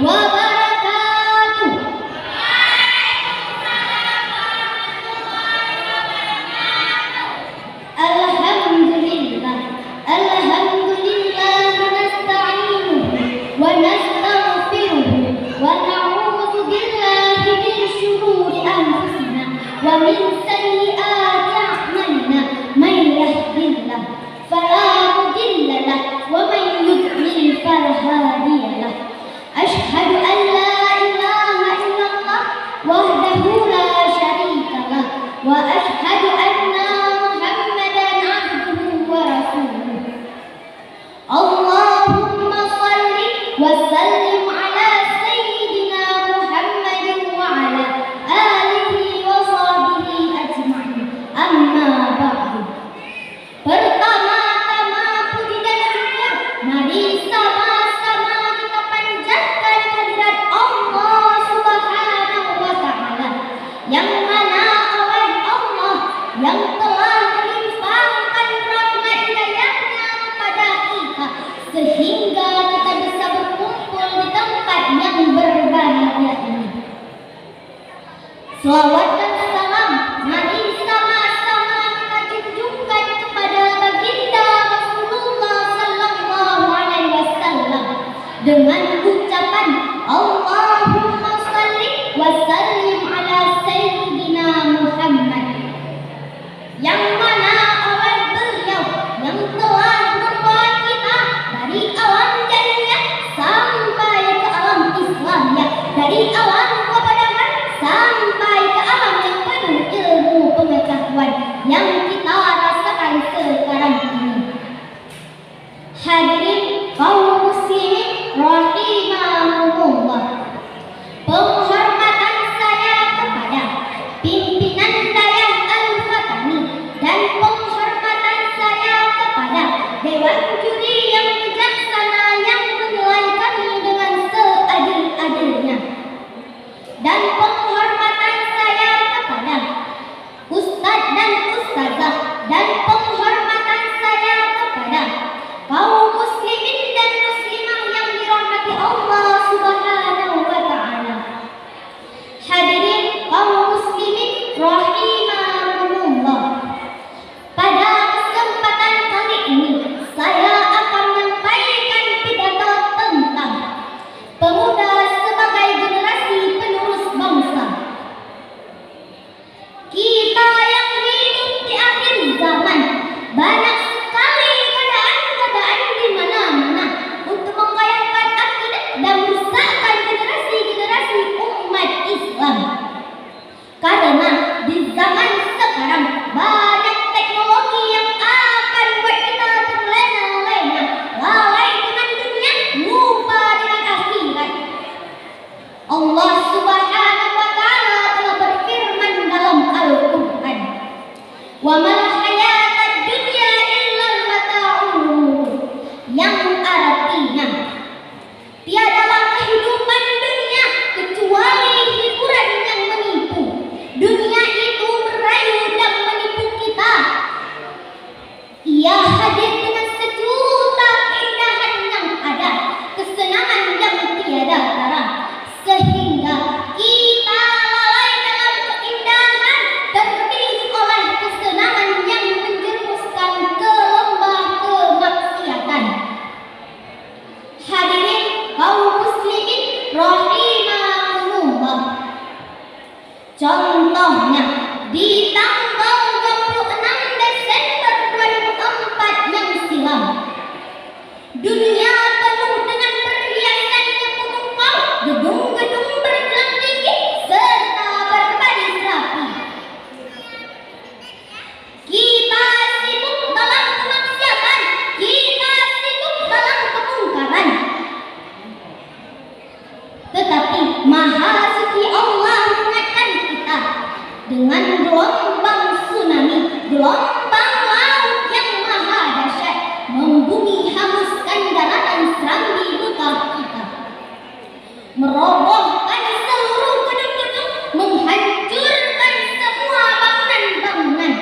wabarakatuh. Alhamdulillah, alhamdulillah, nasta'inuhu wa nastaghfiruhu wa na'udzu billahi min syururi anfusina wa min sayyiati a'malina. Man yahdihillahu fala mudilla lahu wa man yudlil fala hadiya lahu. Asyhadu an la ilaha illallah wahdahu la syarika lahu wa asyhadu anna Muhammadan abduhu wa rasuluh. Allahumma shalli wa sallim ala sayyidina Muhammadin wa ala alihi wa sahbihi ajma'in. Amma ba'du. Pertama-tama puji dan syukur mari sama-sama kita panjatkan kehadirat Allah Subhanahu wa taala, yang mana oleh Allah yang telah melimpahkan rahmat hidayahnya kepada kita sehingga kita bisa berkumpul di tempat yang berbahagia ini. Selawat dan salam mari sama-sama kita junjungkan kepada baginda Rasulullah sallallahu alaihi wasallam dengan ucapan Allahumma shalli wa sallim ala sayyidina Muhammad, yang mana oleh beliau yang telah membawa kita dari alam jannah sampai ke alam Islam, ya, dari alam kepedangan sampai ke alam yang penuh ilmu pengetahuan yang kita rasakan sekarang ini. Hadirin kaum muslimin rahimahumullah, penghormatan saya kepada pimpinan Dayang Al-Fatani dan penghormatan saya kepada Dewan Juri yang bijaksana yang menilai kami dengan seadil-adilnya, dan penghormatan saya kepada Ustadz dan Ustazah, dan penghormatan saya kepada kaum muslimin dan muslimah yang dirahmati Allah Subhanahu wa taala. Hadirin kaum muslimin rahimahumullah, pada kesempatan kali ini saya akan menyampaikan pidato tentang pemuda sebagai generasi penerus bangsa. Kita yang hidup di akhir zaman, banyak sekali keadaan-keadaan di mana-mana untuk menggoyahkan akidah dan merusakkan generasi-generasi umat Islam. Karena di zaman sekarang banyak teknologi yang akan buat kita terlena-lena, lalai dengan dunia, lupa dengan akhirat. Allah Subhanahu wa taala telah berfirman dalam Al-Qur'an, "Wa mal hayatad dunya illa mata'ul ghurur," yang artinya tiadalah kehidupan dunia kecuali hiburan yang menipu. Dunia itu merayu dan menipu kita. Ia hadir dengan sejuta keindahan yang ada, kesenangan yang tiada tara, sehingga kita lalai dalam keindahan, terpilih oleh kesenangan yang menjerumuskan ke lembah kemaksiatan. Hadirin kaum muslimin rahimahumullah, contohnya di tanggal 26 Desember 2004 yang silam, dunia penuh dengan perhiasan yang memukau, gedung-gedung bergelang tinggi serta berbaris rapi. Kita sibuk dalam kemaksiatan, kita sibuk dalam kemungkaran. Tetapi Maha Suci Allah mengingatkan kita dengan gelombang tsunami, gelombang laut yang maha dahsyat, membumi hanguskan daratan Serambi Buta kita, merobohkan seluruh gedung-gedung, menghancurkan semua bangunan-bangunan.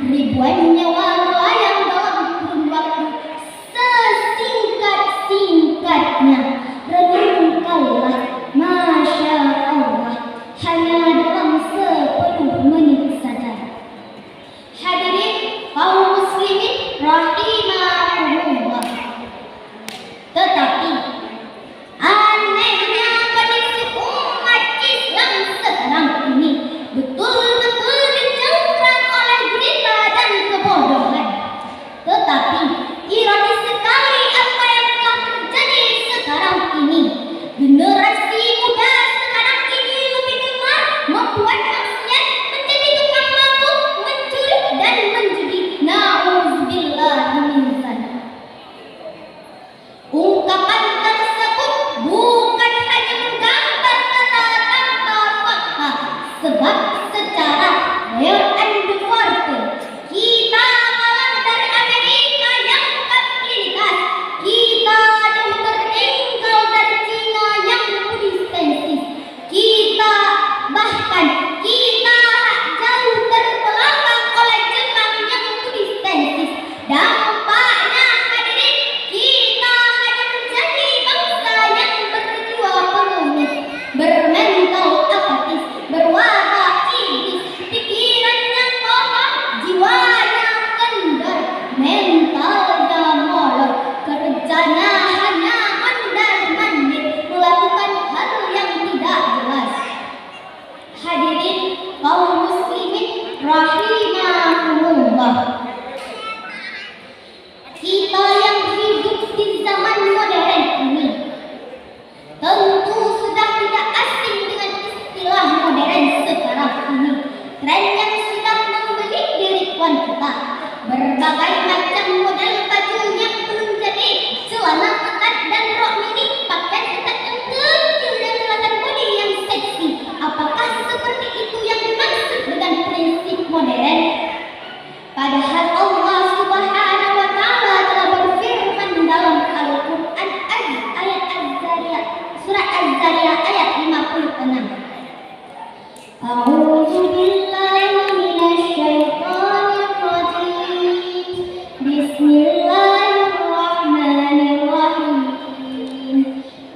Ribuan nyawa melayang dalam kurun waktu sesingkat-singkatnya. Renungkanlah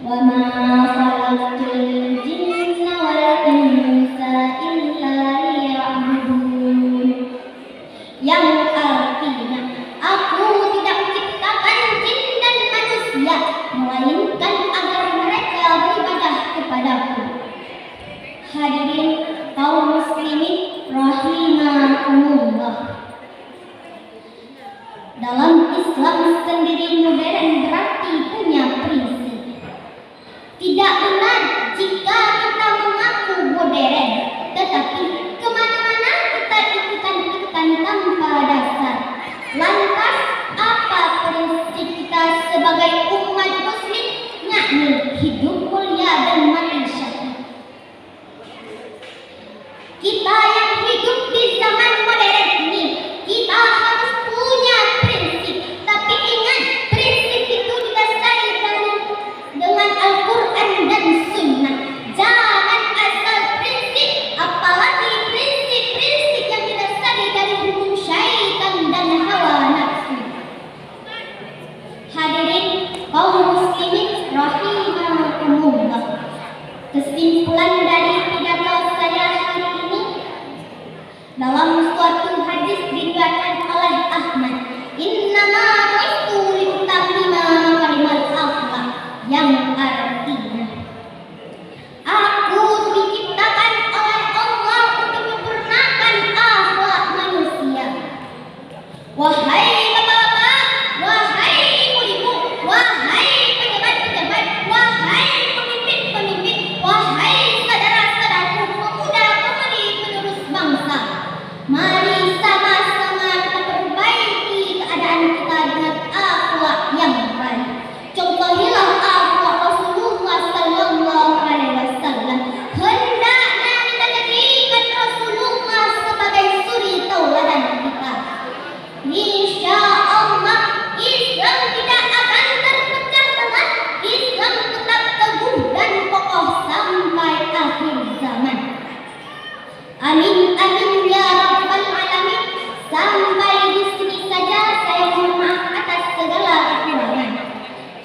wa ma khalaqtul jinna wal insa illa liya'budun, yang artinya aku tidak menciptakan jin dan manusia melainkan agar mereka beribadah kepadaku. Hadirin kaum muslimin rahimakumullah, dalam Islam sendiri modern berarti punya prinsip. Tidak benar jika kita mengaku modern, tetapi kemana-mana kita ikutan tanpa dasar. Lantas apa prinsip kita sebagai umat muslim, yakni hidup mulia dan mati syahid? Kita yang hidup di zaman modern ini, kita harus punya prinsip. Tapi ingat, prinsip itu didasari dengan Al-Quran dan Sunnah. Jangan asal prinsip, apalagi prinsip-prinsip yang didasari dari hukum syaitan dan hawa nafsu. Hadirin kaum muslimin rahimakumullah, kesimpulan dari pidato saya hari ini, dalam suatu hadis diriwayatkan oleh Ahmad, innama bu'itsu liutammima makarimal akhlaq, yang artinya aku diciptakan oleh Allah untuk menyempurnakan akhlak manusia. Wahai bapak-bapak, wahai ibu-ibu, wahai pejabat-pejabat, wahai pemimpin-pemimpin, wahai saudara-saudaraku, pemuda-pemudi penerus bangsa, mari sama-sama kita perbaiki keadaan kita dengan akhlak yang baik. Contohilah akhlak Rasulullah sallallahu alaihi wasallam. Hendaknya kita jadikan Rasulullah sebagai suri tauladan kita. Insya Allah Islam tidak akan terpecah belah. Islam tetap teguh dan kokoh sampai akhir zaman. Amin amin ya rabbal alamin. Sampai di sini saja, saya mohon maaf atas segala kekurangan.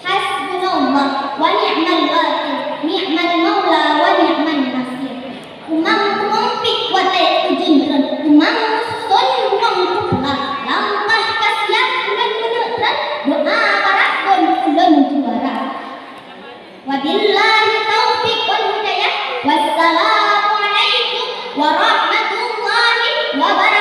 Hasbunallah wa ni'mal wakil, ni'mal maula wa ni'mal nasir. Umang kumpik wa ta'ujinran, umang sun wang kupla, langkah kasihan dan meneran, doa barakon ulun juara. Wabillahi taufiq wal hidayah. Wassalamualaikum warahmatullahi wabarakatuh.